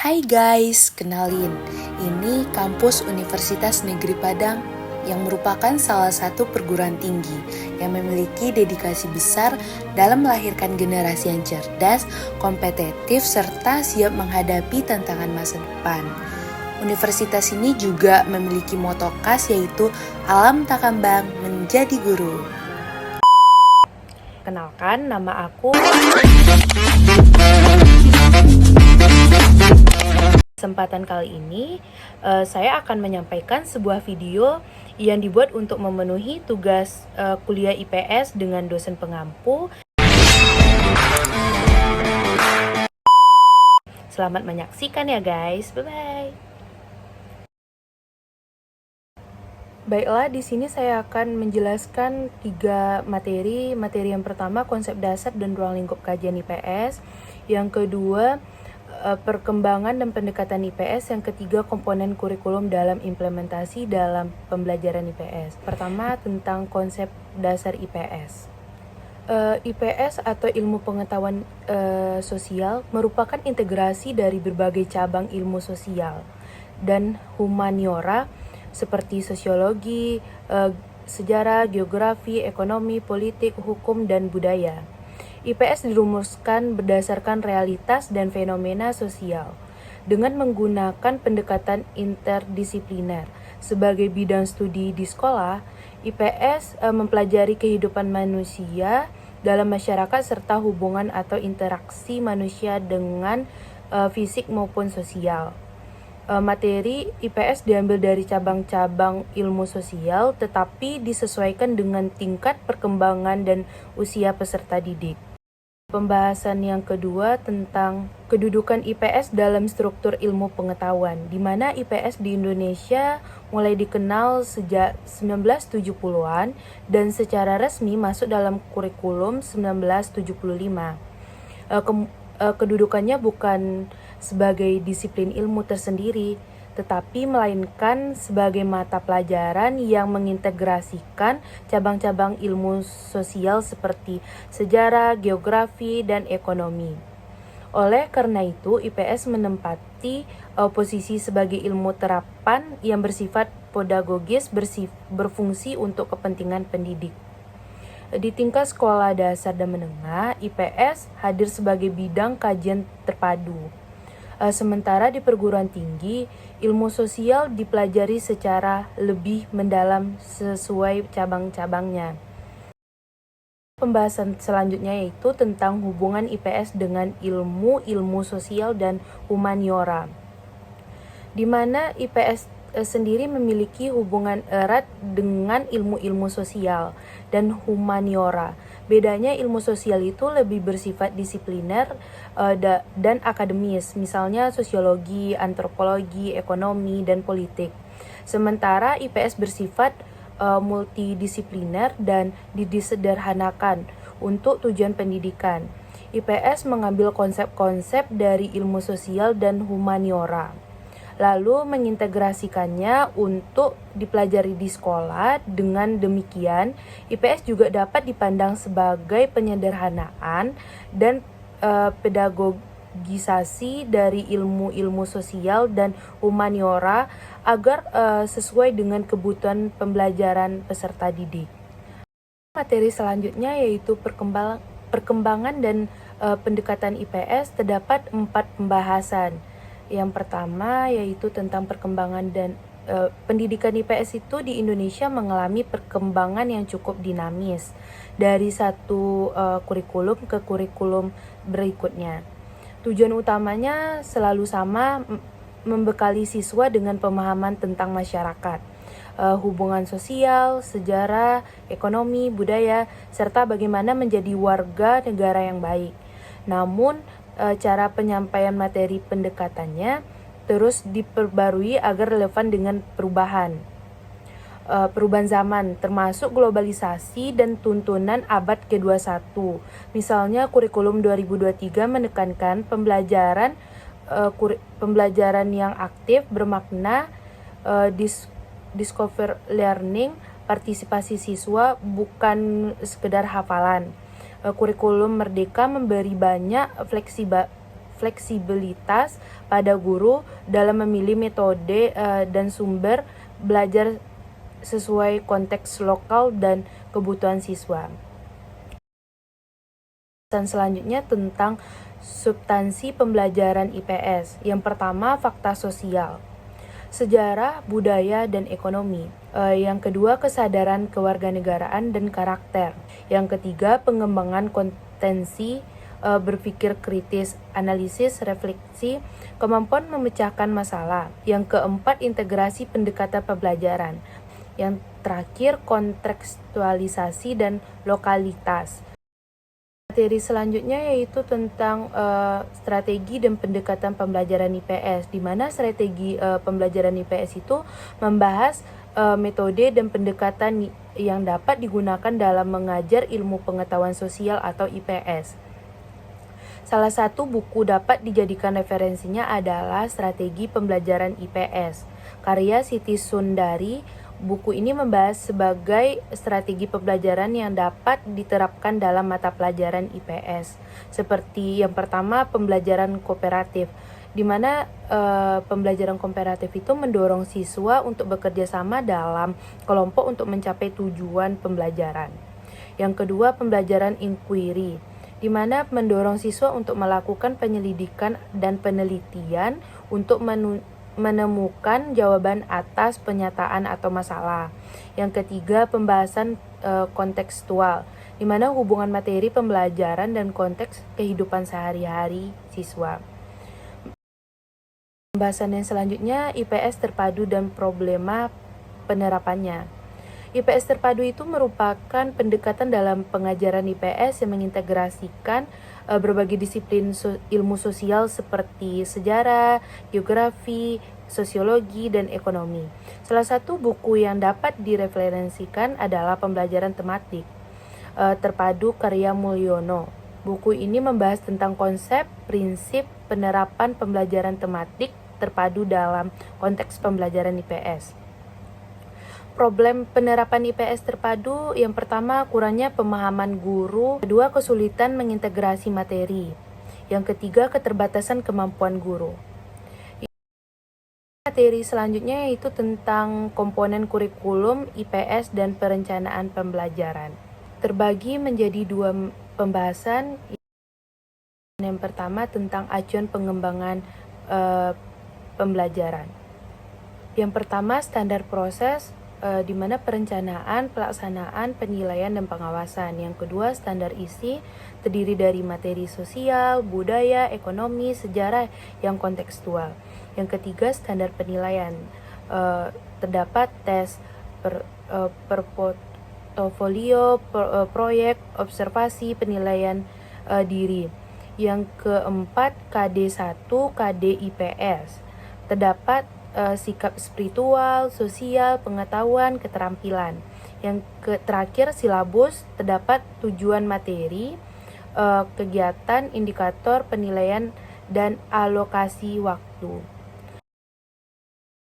Hai guys, kenalin, ini kampus Universitas Negeri Padang yang merupakan salah satu perguruan tinggi yang memiliki dedikasi besar dalam melahirkan generasi yang cerdas, kompetitif, serta siap menghadapi tantangan masa depan. Universitas ini juga memiliki moto khas yaitu Alam Tak Kambang Menjadi Guru. Kenalkan, nama aku. Kesempatan kali ini, saya akan menyampaikan sebuah video yang dibuat untuk memenuhi tugas kuliah IPS dengan dosen pengampu. Selamat menyaksikan ya guys, bye-bye. Baiklah, di sini saya akan menjelaskan 3 materi. Materi yang pertama, konsep dasar dan ruang lingkup kajian IPS. Yang kedua, perkembangan dan pendekatan IPS. Yang ketiga, komponen kurikulum dalam implementasi dalam pembelajaran IPS. Pertama, tentang konsep dasar IPS. IPS atau ilmu pengetahuan sosial merupakan integrasi dari berbagai cabang ilmu sosial dan humaniora seperti sosiologi, sejarah, geografi, ekonomi, politik, hukum, dan budaya. IPS dirumuskan berdasarkan realitas dan fenomena sosial dengan menggunakan pendekatan interdisipliner. Sebagai bidang studi di sekolah, IPS mempelajari kehidupan manusia dalam masyarakat serta hubungan atau interaksi manusia dengan fisik maupun sosial. Materi IPS diambil dari cabang-cabang ilmu sosial tetapi disesuaikan dengan tingkat perkembangan dan usia peserta didik. Pembahasan yang kedua tentang kedudukan IPS dalam struktur ilmu pengetahuan, di mana IPS di Indonesia mulai dikenal sejak 1970-an dan secara resmi masuk dalam kurikulum 1975. Kedudukannya bukan sebagai disiplin ilmu tersendiri, tetapi melainkan sebagai mata pelajaran yang mengintegrasikan cabang-cabang ilmu sosial seperti sejarah, geografi, dan ekonomi. Oleh karena itu, IPS menempati posisi sebagai ilmu terapan yang bersifat pedagogis berfungsi untuk kepentingan pendidik. Di tingkat sekolah dasar dan menengah, IPS hadir sebagai bidang kajian terpadu. Sementara di perguruan tinggi, ilmu sosial dipelajari secara lebih mendalam sesuai cabang-cabangnya. Pembahasan selanjutnya yaitu tentang hubungan IPS dengan ilmu sosial dan humaniora, di mana IPS sendiri memiliki hubungan erat dengan ilmu-ilmu sosial dan humaniora. Bedanya ilmu sosial itu lebih bersifat disipliner dan akademis, misalnya sosiologi, antropologi, ekonomi, dan politik. Sementara IPS bersifat multidisipliner dan disederhanakan untuk tujuan pendidikan. IPS mengambil konsep-konsep dari ilmu sosial dan humaniora, lalu mengintegrasikannya untuk dipelajari di sekolah. Dengan demikian, IPS juga dapat dipandang sebagai penyederhanaan dan pedagogisasi dari ilmu-ilmu sosial dan humaniora agar sesuai dengan kebutuhan pembelajaran peserta didik. Materi selanjutnya yaitu perkembangan dan pendekatan IPS. Terdapat 4 pembahasan. Yang pertama yaitu tentang perkembangan dan pendidikan IPS itu di Indonesia mengalami perkembangan yang cukup dinamis dari satu kurikulum ke kurikulum berikutnya. Tujuan utamanya selalu sama, membekali siswa dengan pemahaman tentang masyarakat, hubungan sosial, sejarah, ekonomi, budaya, serta bagaimana menjadi warga negara yang baik. Namun, cara penyampaian materi pendekatannya terus diperbarui agar relevan dengan perubahan zaman, termasuk globalisasi dan tuntunan abad ke-21. Misalnya kurikulum 2023 menekankan pembelajaran yang aktif, bermakna, discover learning, partisipasi siswa, bukan sekedar hafalan. Kurikulum Merdeka memberi banyak fleksibilitas pada guru dalam memilih metode dan sumber belajar sesuai konteks lokal dan kebutuhan siswa. Dan selanjutnya tentang substansi pembelajaran IPS. Yang pertama, fakta sosial, sejarah, budaya, dan ekonomi. Yang kedua, kesadaran kewarganegaraan dan karakter. Yang ketiga, pengembangan kompetensi berpikir kritis, analisis, refleksi, kemampuan memecahkan masalah. Yang keempat, integrasi pendekatan pembelajaran. Yang terakhir, kontekstualisasi dan lokalitas. Materi selanjutnya yaitu tentang strategi dan pendekatan pembelajaran IPS, di mana strategi pembelajaran IPS itu membahas metode dan pendekatan yang dapat digunakan dalam mengajar ilmu pengetahuan sosial atau IPS. Salah satu buku dapat dijadikan referensinya adalah Strategi Pembelajaran IPS, karya Siti Sundari. Buku ini membahas sebagai strategi pembelajaran yang dapat diterapkan dalam mata pelajaran IPS. Seperti yang pertama, pembelajaran kooperatif, di mana pembelajaran kooperatif itu mendorong siswa untuk bekerja sama dalam kelompok untuk mencapai tujuan pembelajaran. Yang kedua, pembelajaran inquiry, di mana mendorong siswa untuk melakukan penyelidikan dan penelitian untuk menemukan jawaban atas penyataan atau masalah. Yang ketiga, pembahasan kontekstual, di mana hubungan materi pembelajaran dan konteks kehidupan sehari-hari siswa. Pembahasan yang selanjutnya, IPS terpadu dan problema penerapannya. IPS terpadu itu merupakan pendekatan dalam pengajaran IPS yang mengintegrasikan berbagai disiplin ilmu sosial seperti sejarah, geografi, sosiologi, dan ekonomi. Salah satu buku yang dapat direferensikan adalah Pembelajaran Tematik Terpadu karya Mulyono. Buku ini membahas tentang konsep, prinsip, penerapan pembelajaran tematik terpadu dalam konteks pembelajaran IPS. Problem penerapan IPS terpadu, yang pertama, kurangnya pemahaman guru. Kedua, kesulitan mengintegrasi materi. Yang ketiga, keterbatasan kemampuan guru. Materi selanjutnya yaitu tentang komponen kurikulum IPS dan perencanaan pembelajaran. Terbagi menjadi dua pembahasan. Yang pertama tentang acuan pengembangan pembelajaran. Yang pertama, standar proses, di mana perencanaan, pelaksanaan, penilaian, dan pengawasan. Yang kedua, standar isi, terdiri dari materi sosial, budaya, ekonomi, sejarah yang kontekstual. Yang ketiga, standar penilaian, terdapat tes per portofolio, proyek, observasi, penilaian diri. Yang keempat, KD1, KD IPS, terdapat sikap spiritual, sosial, pengetahuan, keterampilan. Yang terakhir, silabus, terdapat tujuan materi, kegiatan, indikator, penilaian, dan alokasi waktu.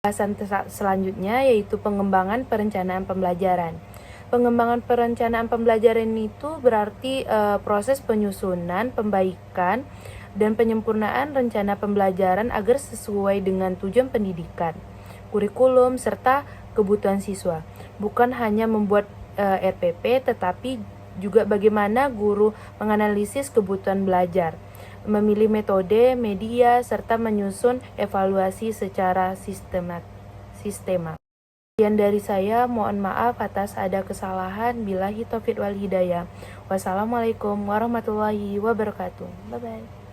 Pembahasan selanjutnya yaitu pengembangan perencanaan pembelajaran. Pengembangan perencanaan pembelajaran itu berarti proses penyusunan, pembaikan, dan penyempurnaan rencana pembelajaran agar sesuai dengan tujuan pendidikan, kurikulum, serta kebutuhan siswa. Bukan hanya membuat RPP, tetapi juga bagaimana guru menganalisis kebutuhan belajar, memilih metode, media, serta menyusun evaluasi secara sistema. Sekian dari saya, mohon maaf atas ada kesalahan. Billahi taufiq wal hidayah. Wassalamualaikum warahmatullahi wabarakatuh. Bye-bye.